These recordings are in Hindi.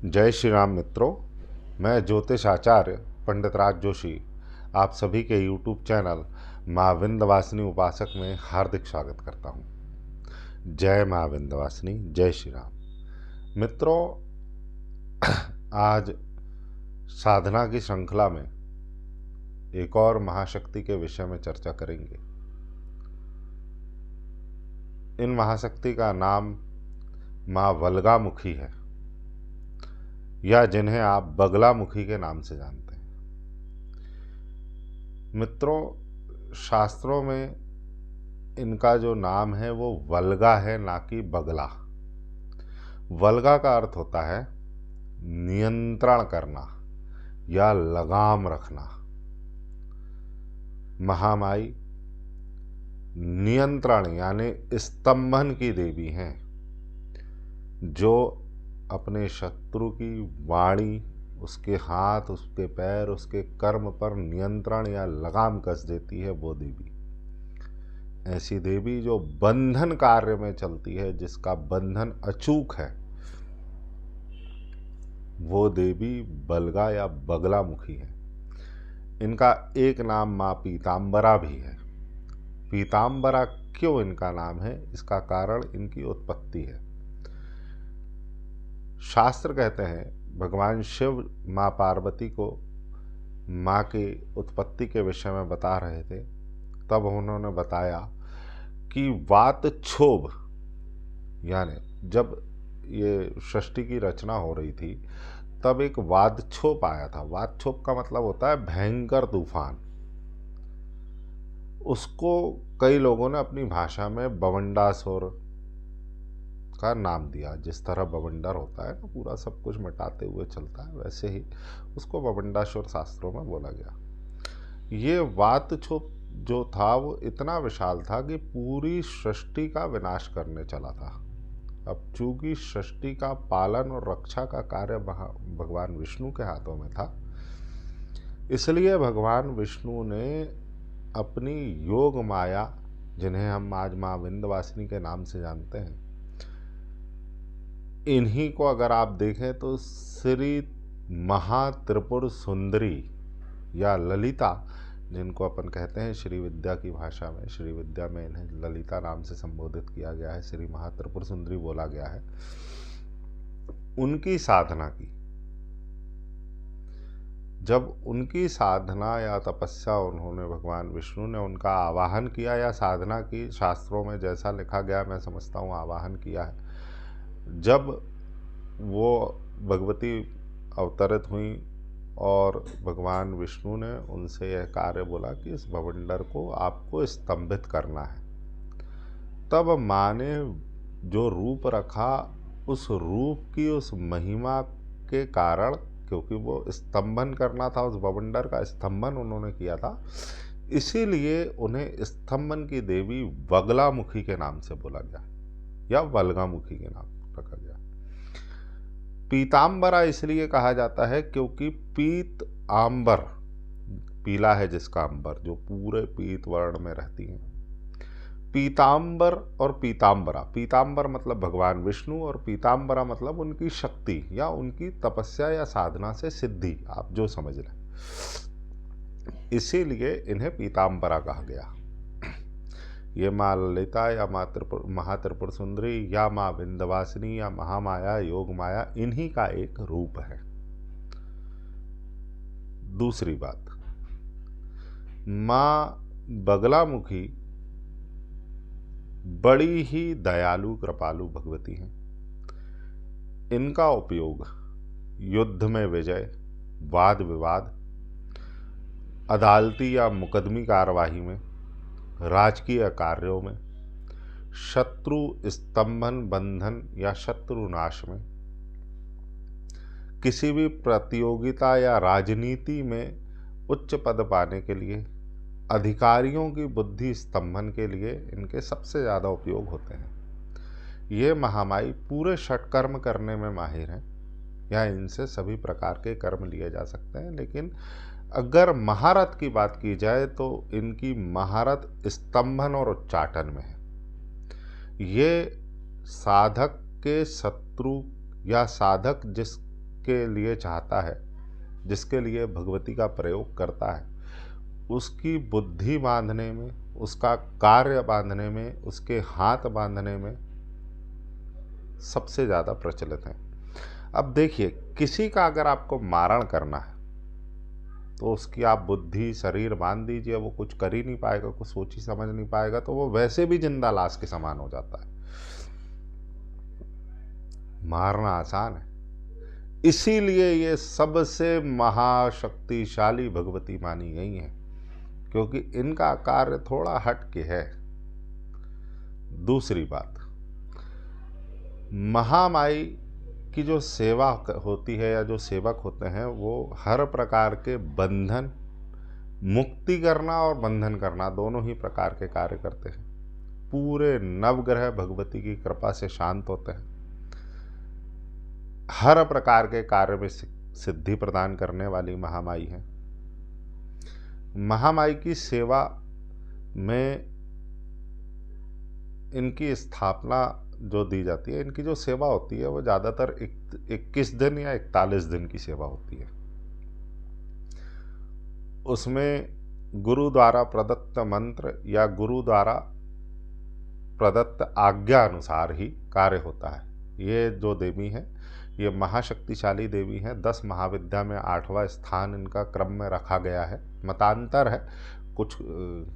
जय श्री राम मित्रों। मैं ज्योतिष आचार्य पंडित राज जोशी आप सभी के YouTube चैनल माँ विंध्यवासिनी उपासक में हार्दिक स्वागत करता हूँ। जय माँ विंध्यवासिनी, जय श्री राम। मित्रों, आज साधना की श्रृंखला में एक और महाशक्ति के विषय में चर्चा करेंगे। इन महाशक्ति का नाम माँ वल्गामुखी है, या जिन्हें आप बगलामुखी के नाम से जानते हैं। मित्रों, शास्त्रों में इनका जो नाम है वो वल्गा है, ना कि बगला। वल्गा का अर्थ होता है नियंत्रण करना या लगाम रखना। महामाई नियंत्रण यानी स्तंभन की देवी हैं, जो अपने शत्रु की वाणी, उसके हाथ, उसके पैर, उसके कर्म पर नियंत्रण या लगाम कस देती है वो देवी। ऐसी देवी जो बंधन कार्य में चलती है, जिसका बंधन अचूक है, वो देवी बलगा या बगलामुखी है। इनका एक नाम माँ पीताम्बरा भी है। पीताम्बरा क्यों इनका नाम है, इसका कारण इनकी उत्पत्ति है। शास्त्र कहते हैं भगवान शिव माँ पार्वती को माँ की उत्पत्ति के विषय में बता रहे थे, तब उन्होंने बताया कि वात क्षोभ, यानी जब ये सृष्टि की रचना हो रही थी तब एक वातक्षोभ आया था। वातक्षोभ का मतलब होता है भयंकर तूफान। उसको कई लोगों ने अपनी भाषा में बवंडासुर का नाम दिया। जिस तरह बवंडर होता है ना, पूरा सब कुछ मिटाते हुए चलता है, वैसे ही उसको बवंडासुर शास्त्रों में बोला गया। ये वातक्षोभ जो था वो इतना विशाल था कि पूरी सृष्टि का विनाश करने चला था। अब चूंकि सृष्टि का पालन और रक्षा का कार्य भगवान विष्णु के हाथों में था, इसलिए भगवान विष्णु ने अपनी योग माया, जिन्हें हम आज माँ विंध्यवासिनी के नाम से जानते हैं, इन्हीं को अगर आप देखें तो श्री महात्रिपुर सुंदरी या ललिता, जिनको अपन कहते हैं श्री विद्या की भाषा में, श्री विद्या में इन्हें ललिता नाम से संबोधित किया गया है, श्री महात्रिपुर सुंदरी बोला गया है, उनकी साधना की। जब उनकी साधना या तपस्या उन्होंने, भगवान विष्णु ने उनका आवाहन किया या साधना की, शास्त्रों में जैसा लिखा गया मैं समझता हूँ आवाहन किया है। जब वो भगवती अवतरित हुई और भगवान विष्णु ने उनसे यह कार्य बोला कि इस भवंडर को आपको स्तंभित करना है, तब माँ ने जो रूप रखा, उस रूप की उस महिमा के कारण, क्योंकि वो स्तंभन करना था, उस भवंडर का स्तंभन उन्होंने किया था, इसीलिए उन्हें स्तंभन की देवी बगलामुखी के नाम से बोला गया या वल्गामुखी के नाम रखा गया। पीताम्बरा इसलिए कहा जाता है क्योंकि पीत आंबर, पीला है जिसका अंबर, जो पूरे पीत वर्ण में रहती हैं। पीताम्बर और पीताम्बरा, पीताम्बर मतलब भगवान विष्णु और पीताम्बरा मतलब उनकी शक्ति या उनकी तपस्या या साधना से सिद्धि, आप जो समझ लें, इसीलिए इन्हें पीताम्बरा कहा गया। ये माँ ललिता या महात्रिपुर सुंदरी या माँ विंध्यवासिनी या महामाया, योग माया, इन्हीं का एक रूप है। दूसरी बात, माँ बगलामुखी बड़ी ही दयालु कृपालु भगवती हैं। इनका उपयोग युद्ध में विजय, वाद विवाद, अदालती या मुकदमी कार्यवाही में, राजकीय कार्यों में, शत्रु स्तंभन बंधन या शत्रु नाश में, किसी भी प्रतियोगिता या राजनीति में उच्च पद पाने के लिए, अधिकारियों की बुद्धि स्तंभन के लिए इनके सबसे ज़्यादा उपयोग होते हैं। ये महामाई पूरे षटकर्म करने में माहिर हैं, या इनसे सभी प्रकार के कर्म लिए जा सकते हैं। लेकिन अगर महारत की बात की जाए तो इनकी महारत स्तंभन और उच्चाटन में है। ये साधक के शत्रु या साधक जिस जिसके लिए चाहता है, जिसके लिए भगवती का प्रयोग करता है, उसकी बुद्धि बांधने में, उसका कार्य बांधने में, उसके हाथ बांधने में सबसे ज़्यादा प्रचलित हैं। अब देखिए, किसी का अगर आपको मारण करना है तो उसकी आप बुद्धि शरीर बांध दीजिए, वो कुछ कर ही नहीं पाएगा, कुछ सोच ही समझ नहीं पाएगा, तो वो वैसे भी जिंदा लाश के समान हो जाता है। मारना आसान है, इसीलिए ये सबसे महाशक्तिशाली भगवती मानी गई हैं, क्योंकि इनका कार्य थोड़ा हट के है। दूसरी बात, महामाई की जो सेवा होती है या जो सेवक होते हैं, वो हर प्रकार के बंधन, मुक्ति करना और बंधन करना दोनों ही प्रकार के कार्य करते हैं। पूरे नवग्रह भगवती की कृपा से शांत होते हैं। हर प्रकार के कार्य में सिद्धि प्रदान करने वाली महामाई है। महामाई की सेवा में इनकी स्थापना जो दी जाती है, इनकी जो सेवा होती है वो ज़्यादातर 21 दिन या 41 दिन की सेवा होती है। उसमें गुरु द्वारा प्रदत्त मंत्र या गुरु द्वारा प्रदत्त आज्ञा अनुसार ही कार्य होता है। ये जो देवी हैं, ये महाशक्तिशाली देवी हैं। 10 महाविद्या में 8वां स्थान इनका क्रम में रखा गया है। मतांतर है, कुछ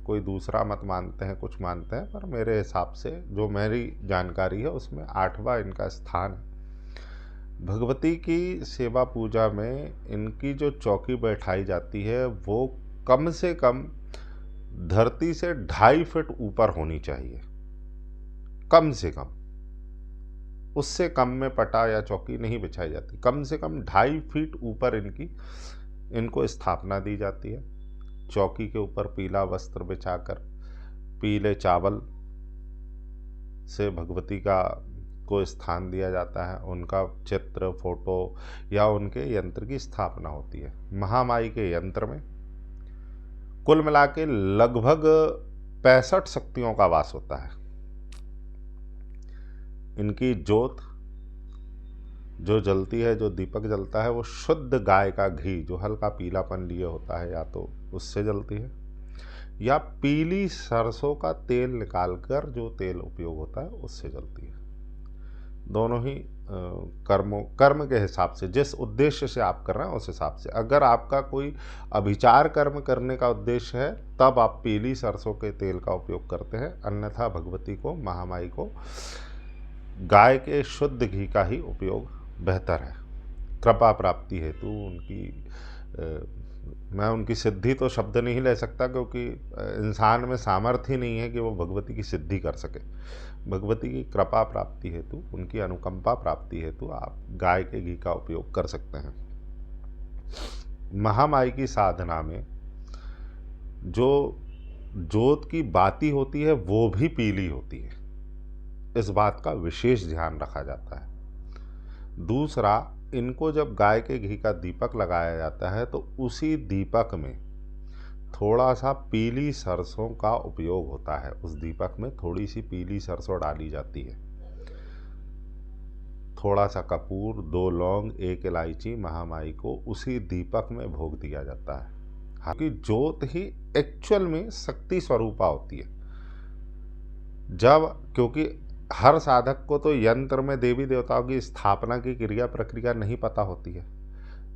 कोई दूसरा मत मानते हैं, कुछ मानते हैं, पर मेरे हिसाब से जो मेरी जानकारी है उसमें 8वां इनका स्थान है। भगवती की सेवा पूजा में इनकी जो चौकी बैठाई जाती है वो कम से कम धरती से 2.5 फीट ऊपर होनी चाहिए, कम से कम। उससे कम में पटा या चौकी नहीं बिछाई जाती। कम से कम 2.5 फीट ऊपर इनको स्थापना दी जाती है। चौकी के ऊपर पीला वस्त्र बिछाकर पीले चावल से भगवती को स्थान दिया जाता है। उनका चित्र, फोटो या उनके यंत्र की स्थापना होती है। महामाई के यंत्र में कुल मिला के लगभग 65 शक्तियों का वास होता है। इनकी ज्योत जो जलती है, जो दीपक जलता है, वो शुद्ध गाय का घी जो हल्का पीलापन लिए होता है, या तो उससे जलती है या पीली सरसों का तेल निकालकर जो तेल उपयोग होता है उससे जलती है। दोनों ही कर्म के हिसाब से, जिस उद्देश्य से आप कर रहे हैं उस हिसाब से। अगर आपका कोई अभिचार कर्म करने का उद्देश्य है तब आप पीली सरसों के तेल का उपयोग करते हैं, अन्यथा भगवती को, महामाई को गाय के शुद्ध घी का ही उपयोग बेहतर है। कृपा प्राप्ति हेतु मैं उनकी सिद्धि तो शब्द नहीं ले सकता, क्योंकि इंसान में सामर्थ्य ही नहीं है कि वो भगवती की सिद्धि कर सके। भगवती की कृपा प्राप्ति हेतु, उनकी अनुकंपा प्राप्ति हेतु आप गाय के घी का उपयोग कर सकते हैं। महामाई की साधना में जो ज्योत की बाती होती है वो भी पीली होती है, इस बात का विशेष ध्यान रखा जाता है। दूसरा, इनको जब गाय के घी का दीपक लगाया जाता है तो उसी दीपक में थोड़ा सा पीली सरसों का उपयोग होता है। उस दीपक में थोड़ी सी पीली सरसों डाली जाती है। थोड़ा सा कपूर, 2 लौंग, 1 इलायची महामाई को उसी दीपक में भोग दिया जाता है। हालांकि ज्योत ही एक्चुअल में शक्ति स्वरूपा होती है। क्योंकि हर साधक को तो यंत्र में देवी देवताओं की स्थापना की क्रिया प्रक्रिया नहीं पता होती है,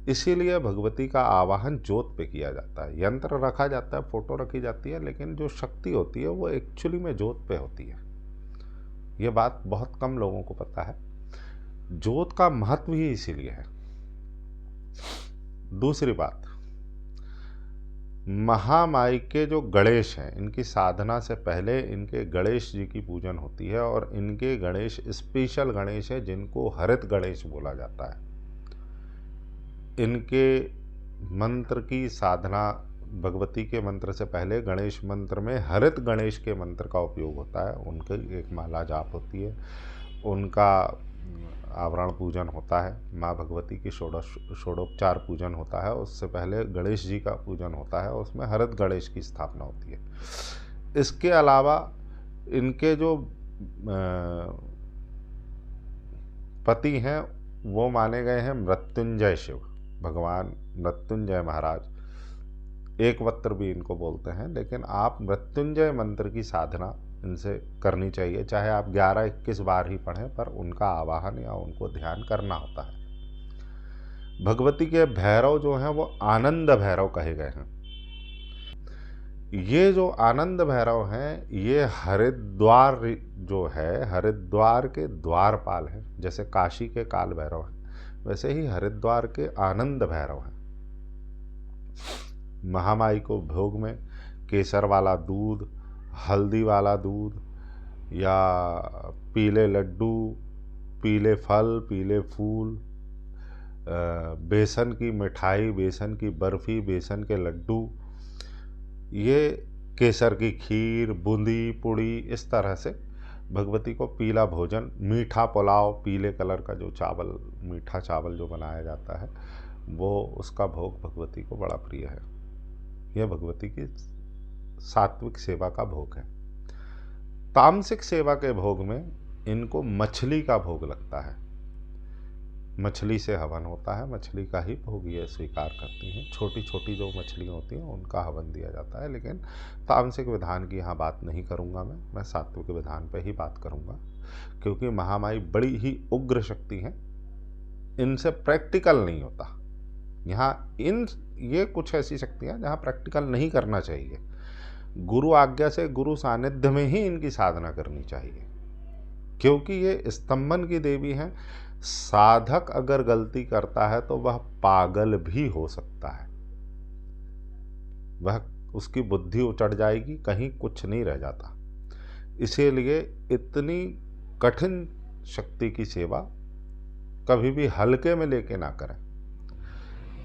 इसीलिए भगवती का आवाहन ज्योत पे किया जाता है। यंत्र रखा जाता है, फोटो रखी जाती है, लेकिन जो शक्ति होती है वो एक्चुअली में ज्योत पे होती है। ये बात बहुत कम लोगों को पता है। ज्योत का महत्व ही इसीलिए है। दूसरी बात, महामाई के जो गणेश हैं, इनकी साधना से पहले इनके गणेश जी की पूजन होती है, और इनके गणेश स्पेशल गणेश है जिनको हरित गणेश बोला जाता है। इनके मंत्र की साधना, भगवती के मंत्र से पहले गणेश मंत्र में हरित गणेश के मंत्र का उपयोग होता है। उनकी एक माला जाप होती है, उनका आवरण पूजन होता है, माँ भगवती की षोडोपचार पूजन होता है। उससे पहले गणेश जी का पूजन होता है, उसमें हरित गणेश की स्थापना होती है। इसके अलावा इनके जो पति हैं वो माने गए हैं मृत्युंजय शिव, भगवान मृत्युंजय महाराज। एकवक्त्र भी इनको बोलते हैं, लेकिन आप मृत्युंजय मंत्र की साधना इनसे करनी चाहिए, चाहे आप 11-21 बार ही पढ़ें, पर उनका आवाहन या उनको ध्यान करना होता है। भगवती के भैरव जो हैं वो आनंद भैरव कहे गए हैं। ये जो आनंद भैरव हैं, ये हरिद्वार जो है, हरिद्वार के द्वारपाल हैं। जैसे काशी के काल भैरव हैं, वैसे ही हरिद्वार के आनंद भैरव हैं। महामाई को भोग में केसर वाला दूध, हल्दी वाला दूध, या पीले लड्डू, पीले फल, पीले फूल, बेसन की मिठाई, बेसन की बर्फ़ी, बेसन के लड्डू, ये केसर की खीर, बूंदी, पुड़ी, इस तरह से भगवती को पीला भोजन, मीठा पुलाव, पीले कलर का जो चावल, मीठा चावल जो बनाया जाता है, वो उसका भोग भगवती को बड़ा प्रिय है। यह भगवती की सात्विक सेवा का भोग है। तामसिक सेवा के भोग में इनको मछली का भोग लगता है। मछली से हवन होता है, मछली का ही भोग ये स्वीकार करती हैं। छोटी छोटी जो मछलियाँ होती हैं उनका हवन दिया जाता है। लेकिन तामसिक विधान की यहाँ बात नहीं करूँगा, मैं सात्विक विधान पे ही बात करूँगा, क्योंकि महामाई बड़ी ही उग्र शक्ति हैं, इनसे प्रैक्टिकल नहीं होता। यहाँ ये कुछ ऐसी शक्तियाँ जहाँ प्रैक्टिकल नहीं करना चाहिए। गुरु आज्ञा से, गुरु सानिध्य में ही इनकी साधना करनी चाहिए, क्योंकि ये स्तंभन की देवी हैं। साधक अगर गलती करता है तो वह पागल भी हो सकता है, वह उसकी बुद्धि उचट जाएगी, कहीं कुछ नहीं रह जाता। इसीलिए इतनी कठिन शक्ति की सेवा कभी भी हल्के में लेके ना करें।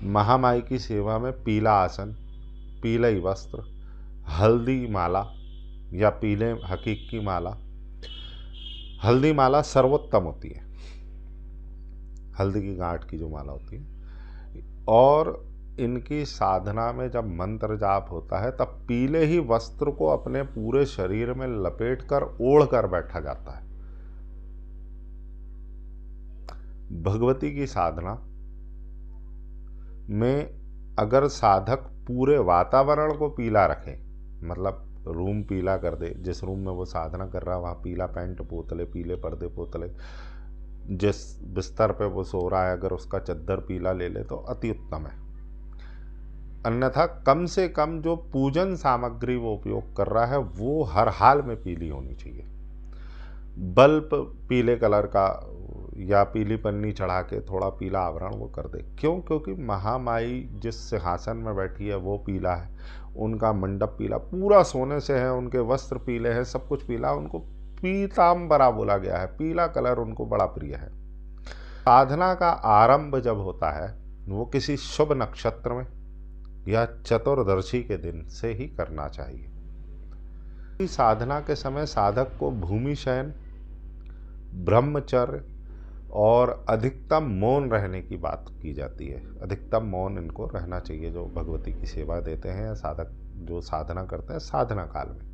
महामाई की सेवा में पीला आसन, पीले वस्त्र, हल्दी माला या पीले हकीक की माला, हल्दी माला सर्वोत्तम होती है, हल्दी की गांठ की जो माला होती है। और इनकी साधना में जब मंत्र जाप होता है तब पीले ही वस्त्र को अपने पूरे शरीर में लपेटकर ओढ़ कर बैठा जाता है। भगवती की साधना में अगर साधक पूरे वातावरण को पीला रखे, मतलब रूम पीला कर दे, जिस रूम में वो साधना कर रहा है वहाँ पीला पैंट पोतले, पीले पर्दे पोतले, जिस बिस्तर पे वो सो रहा है अगर उसका चद्दर पीला ले ले तो अति उत्तम है। अन्यथा कम से कम जो पूजन सामग्री वो उपयोग कर रहा है वो हर हाल में पीली होनी चाहिए। बल्ब पीले कलर का या पीली पन्नी चढ़ा के थोड़ा पीला आवरण वो कर दे। क्यों? क्योंकि महामाई जिस सिंहासन में बैठी है वो पीला है, उनका मंडप पीला, पूरा सोने से है, उनके वस्त्र पीले हैं, सब कुछ पीला, उनको पीताम्बरा बोला गया है। पीला कलर उनको बड़ा प्रिय है। साधना का आरंभ जब होता है वो किसी शुभ नक्षत्र में या चतुर्दशी के दिन से ही करना चाहिए। साधना के समय साधक को भूमि शयन, ब्रह्मचर्य और अधिकतम मौन रहने की बात की जाती है। अधिकतम मौन इनको रहना चाहिए जो भगवती की सेवा देते हैं या साधक जो साधना करते हैं साधना काल में,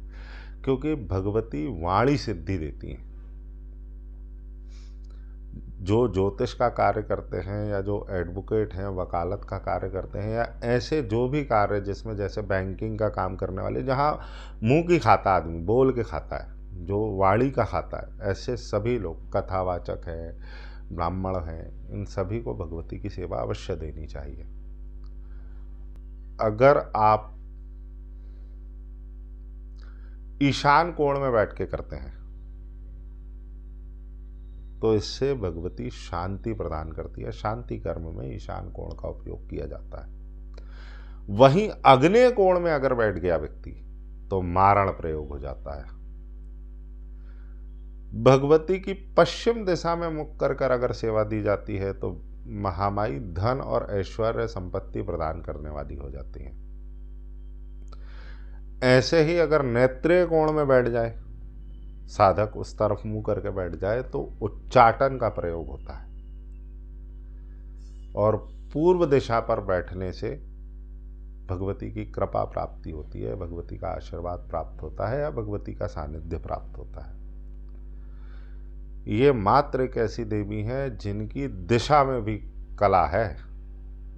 क्योंकि भगवती वाणी सिद्धि देती हैं। जो ज्योतिष का कार्य करते हैं या जो एडवोकेट हैं, वकालत का कार्य करते हैं, या ऐसे जो भी कार्य जिसमें जैसे बैंकिंग का काम करने वाले, जहाँ मुंह की खाता आदमी, बोल के खाता है, जो वाणी का खाता है, ऐसे सभी लोग, कथावाचक हैं, ब्राह्मण हैं, इन सभी को भगवती की सेवा अवश्य देनी चाहिए। अगर आप ईशान कोण में बैठ के करते हैं तो इससे भगवती शांति प्रदान करती है। शांति कर्म में ईशान कोण का उपयोग किया जाता है। वहीं आग्नेय कोण में अगर बैठ गया व्यक्ति तो मारण प्रयोग हो जाता है। भगवती की पश्चिम दिशा में मुख कर कर अगर सेवा दी जाती है तो महामाई धन और ऐश्वर्य संपत्ति प्रदान करने वाली हो जाती है। ऐसे ही अगर नेत्रीय कोण में बैठ जाए, साधक उस तरफ मुंह करके बैठ जाए तो उच्चाटन का प्रयोग होता है। और पूर्व दिशा पर बैठने से भगवती की कृपा प्राप्ति होती है, भगवती का आशीर्वाद प्राप्त होता है या भगवती का सानिध्य प्राप्त होता है। ये मात्र एक ऐसी देवी हैं जिनकी दिशा में भी कला है।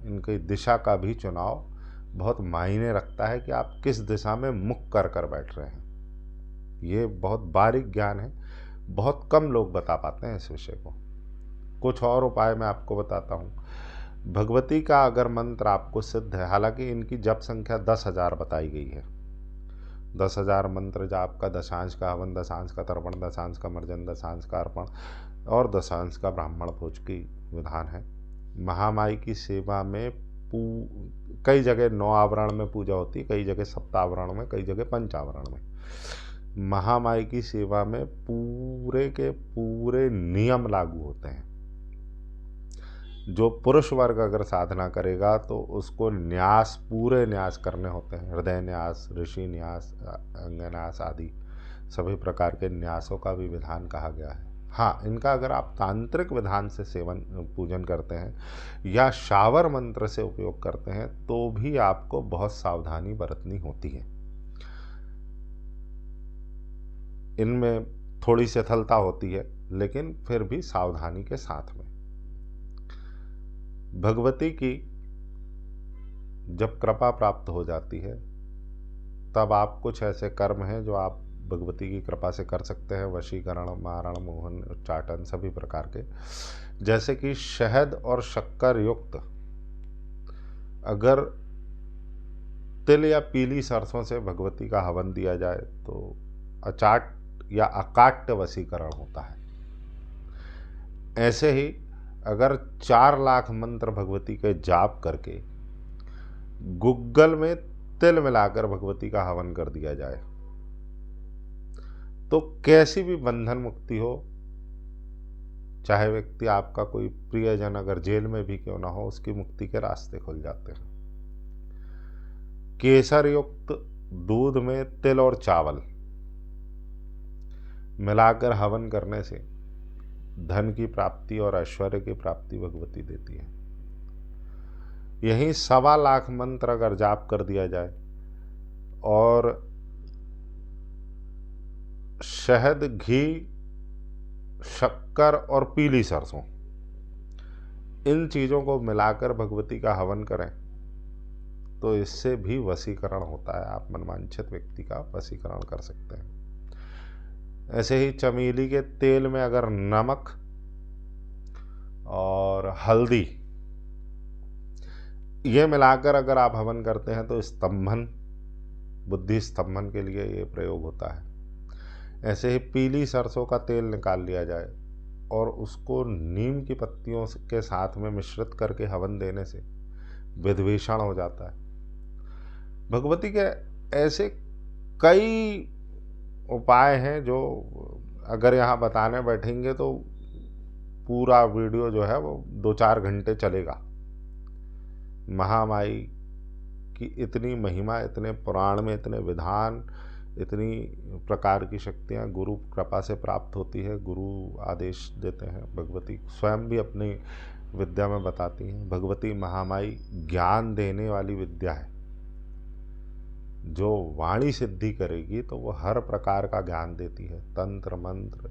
इनकी दिशा का भी चुनाव बहुत मायने रखता है कि आप किस दिशा में मुख कर कर बैठ रहे हैं। ये बहुत बारीक ज्ञान है, बहुत कम लोग बता पाते हैं इस विषय को। कुछ और उपाय मैं आपको बताता हूँ। भगवती का अगर मंत्र आपको सिद्ध है, हालांकि इनकी जप संख्या 10,000 बताई गई है। 10,000 मंत्र जाप का, दशांश का हवन, दशांश का तर्पण, दशांश का मर्जन, दशांश का अर्पण और दशांश का ब्राह्मण भोज की विधान है। महामाई की सेवा में कई जगह 9 आवरण में पूजा होती है, कई जगह सप्तावरण में, कई जगह पंचावरण में। महामाई की सेवा में पूरे के पूरे नियम लागू होते हैं। जो पुरुष वर्ग अगर साधना करेगा तो उसको न्यास, पूरे न्यास करने होते हैं। हृदय न्यास, ऋषि न्यास, अंग न्यास आदि सभी प्रकार के न्यासों का भी विधान कहा गया है। हाँ, इनका अगर आप तांत्रिक विधान से सेवन पूजन करते हैं या शावर मंत्र से उपयोग करते हैं तो भी आपको बहुत सावधानी बरतनी होती है। इनमें थोड़ी शिथिलता होती है, लेकिन फिर भी सावधानी के साथ में। भगवती की जब कृपा प्राप्त हो जाती है तब आप कुछ ऐसे कर्म हैं जो आप भगवती की कृपा से कर सकते हैं। वशीकरण, मारण, मोहन, उच्चाटन सभी प्रकार के। जैसे कि शहद और शक्कर युक्त अगर तिल या पीली सरसों से भगवती का हवन दिया जाए तो अचाट या अकाट्य वशीकरण होता है। ऐसे ही अगर 4 लाख मंत्र भगवती के जाप करके गुग्गल में तिल मिलाकर भगवती का हवन कर दिया जाए तो कैसी भी बंधन मुक्ति हो, चाहे व्यक्ति आपका कोई प्रियजन अगर जेल में भी क्यों ना हो, उसकी मुक्ति के रास्ते खुल जाते हैं। केसर युक्त दूध में तिल और चावल मिलाकर हवन करने से धन की प्राप्ति और ऐश्वर्य की प्राप्ति भगवती देती है। यही 1.25 लाख मंत्र अगर जाप कर दिया जाए और शहद, घी, शक्कर और पीली सरसों इन चीज़ों को मिलाकर भगवती का हवन करें तो इससे भी वशीकरण होता है। आप मनवांछित व्यक्ति का वशीकरण कर सकते हैं। ऐसे ही चमेली के तेल में अगर नमक और हल्दी ये मिलाकर अगर आप हवन करते हैं तो स्तंभन, बुद्धि स्तंभन के लिए ये प्रयोग होता है। ऐसे ही पीली सरसों का तेल निकाल लिया जाए और उसको नीम की पत्तियों के साथ में मिश्रित करके हवन देने से विद्वेषण हो जाता है। भगवती के ऐसे कई उपाय हैं जो अगर यहाँ बताने बैठेंगे तो पूरा वीडियो जो है वो 2-4 घंटे चलेगा। महामाई की इतनी महिमा, इतने पुराण में इतने विधान, इतनी प्रकार की शक्तियाँ गुरु कृपा से प्राप्त होती है। गुरु आदेश देते हैं, भगवती स्वयं भी अपनी विद्या में बताती हैं। भगवती महामाई ज्ञान देने वाली विद्या है। जो वाणी सिद्धि करेगी तो वो हर प्रकार का ज्ञान देती है। तंत्र, मंत्र,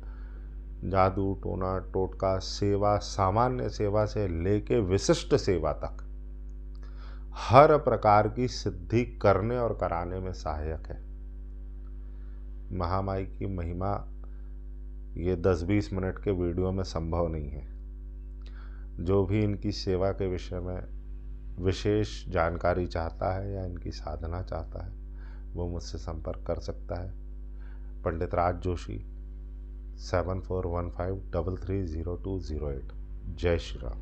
जादू, टोना, टोटका, सेवा, सामान्य सेवा से लेके विशिष्ट सेवा तक हर प्रकार की सिद्धि करने और कराने में सहायक है। महामाई की महिमा ये 10-20 मिनट के वीडियो में संभव नहीं है। जो भी इनकी सेवा के विषय में विशेष जानकारी चाहता है या इनकी साधना चाहता है वो मुझसे संपर्क कर सकता है। पंडित राज जोशी, 7415330208। जय श्री राम।